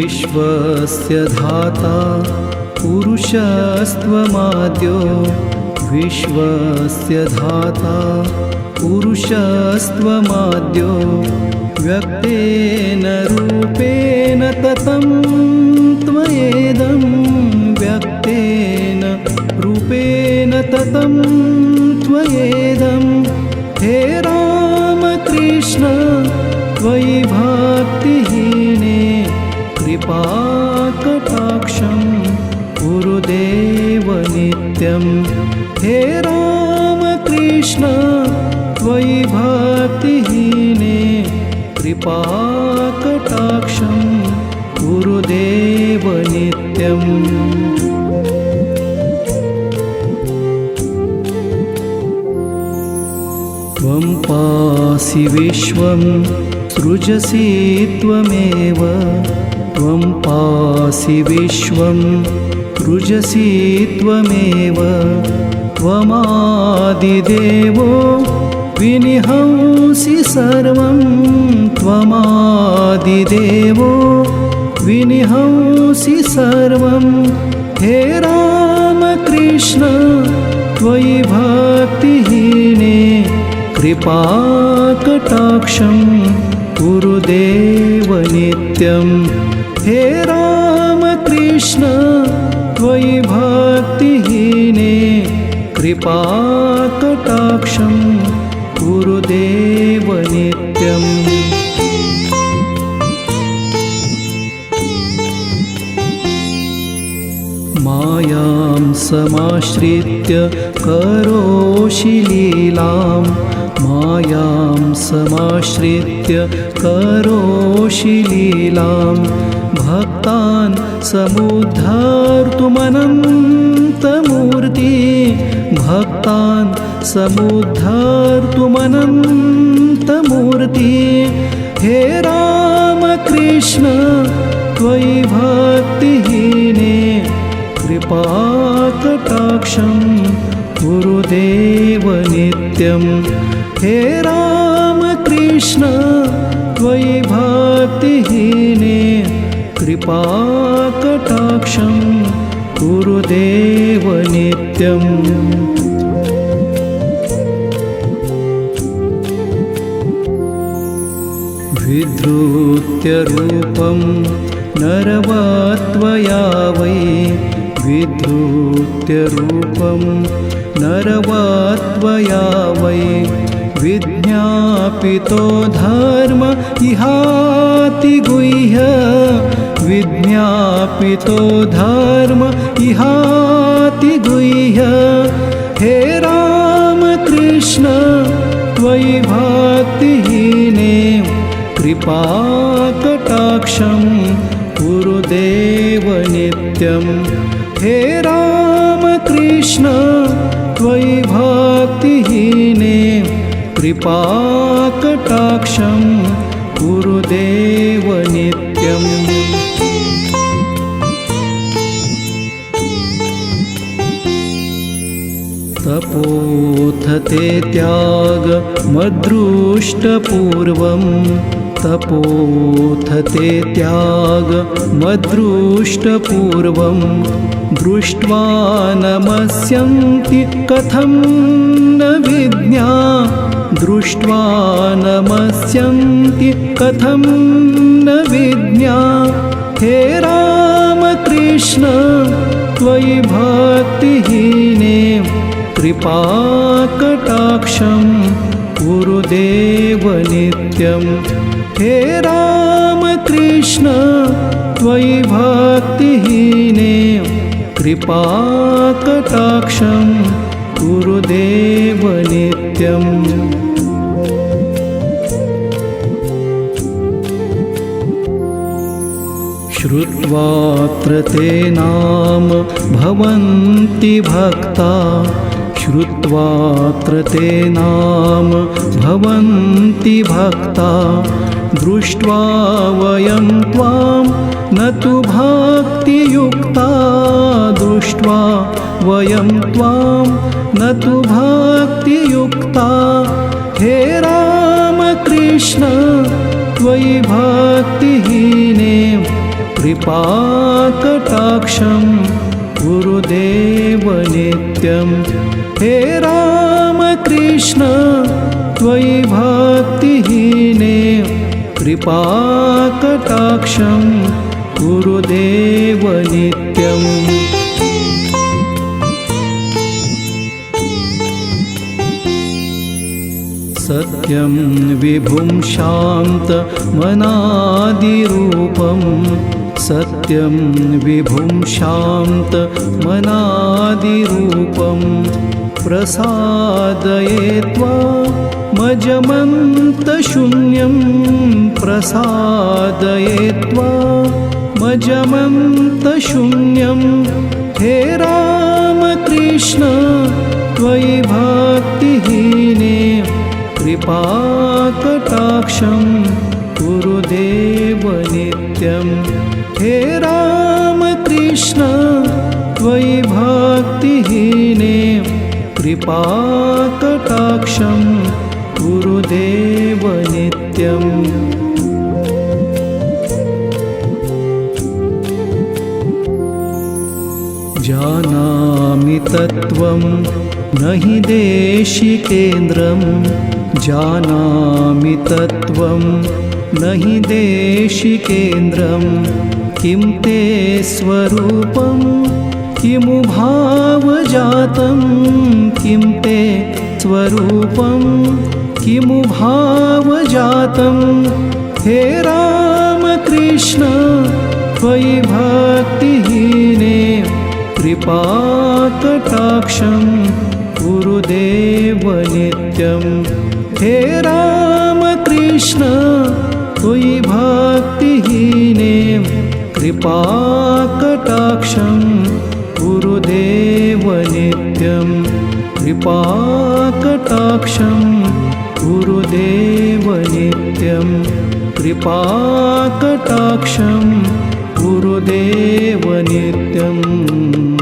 विश्वस्य धाता पुरुषस्त्वमाद्यो विश्वस्य धाता पुरुषस्त्वमाद्यो व्यक्तेन रूपेण ततं त्वयेदं व्यक्तेन रूपेण ततं त्वयेदं हे रामकृष्ण त्वयि भक्तिहीने कृपाकटाक्षं गुरुदेव नित्यं हे रामकृष्ण त्वयि भक्तिहीने कृपाकटाक्षं गुरुदेव नित्यम् त्वं पासि विश्वं सृजसि त्वमेव त्वं पासि विश्वं सृजसि त्वमेव त्वमादिदेवो विनिहंसि सर्वं त्वमादिदेवो विनिहंसि सर्वं हे रामकृष्ण त्वयि भक्तिहीने कृपाकटाक्षं गुरुदेव नित्यं हे रामकृष्ण त्वयि भक्तिहीने कृपाकटाक्षं गुरुदेव नित्यम् मायां समाश्रित्य करोषि लीलां मायां समाश्रित्य करोषि लीलां भक्तान् समुद्धर्तुमनन्तमूर्ति भक्तान् समुद्धर्तुमनन्तमूर्ति हे रामकृष्ण त्वयि भक्तिहीने कृपाकटाक्षं गुरुदेव नित्यं हे रामकृष्ण त्वयि भक्तिहीने कृपाकटाक्षं गुरुदेव नित्यम् विधृत्य रूपं नरवत्वया वै विधृत्य रूपं नरवत्वया वै विज्ञापितो धर्म इहाति गुह्य विज्ञापितो धर्म इहाति गुह्य हे रामकृष्ण त्वयि भक्तिहीने कृपाकटाक्षं गुरुदेव नित्यं हे रामकृष्ण त्वयि भक्तिहीने कृपाकटाक्षं गुरुदेव नित्यम् तपोथते त्यागमदृष्टपूर्वं तपोथते त्यागमदृष्टपूर्वं दृष्ट्वा नमस्यन्ति कथं न विज्ञा दृष्ट्वा नमस्यन्ति कथं न विज्ञा हे रामकृष्ण त्वयि भक्तिहीने कृपाकटाक्षं गुरुदेव नित्यं हे रामकृष्ण त्वयि भक्तिहीने कृपाकटाक्षं गुरुदेव नित्यम् श्रुत्वात्र ते नाम भवन्ति भक्ता श्रुत्वात्र ते नाम भवन्ति भक्ता दृष्ट्वा वयं त्वां न तु भक्तियुक्ता दृष्ट्वा वयं त्वां न तु भक्तियुक्ता हे रामकृष्ण त्वयि भक्तिहीने कृपाकटाक्षं गुरुदेव नित्यं। हे रामकृष्ण त्वयि भक्तिहीने कृपाकटाक्षं गुरुदेव नित्यम्। सत्यं विभुं शान्तमनादिरूपं सत्यं विभुं शान्तमनादिरूपं प्रसादयित्वा मजमन्तशून्यं प्रसादयित्वा मजमन्तशून्यं। हे रामकृष्ण त्वयि भक्तिहीने कृपाकटाक्षं गुरुदेव नित्यं। हे रामकृष्ण त्वयि भक्तिहीने कृपाकटाक्षं गुरुदेव नित्यम्। जानामि तत्त्वं न हि देशिकेन्द्रं जानामि तत्त्वं न हि देशिकेन्द्रं। किं ते स्वरूपं किमु भावजातं किं ते स्वरूपं किमु भावजातं। हे रामकृष्ण त्वयि भक्तिहीने कृपाकटाक्षं गुरुदेव नित्यं। हे रामकृष्ण त्वयि भक्तिहीने कृपाकटाक्षं गुरुदेव नित्यं। कृपाकटाक्षं गुरुदेव नित्यं। कृपाकटाक्षं गुरुदेव नित्यम्।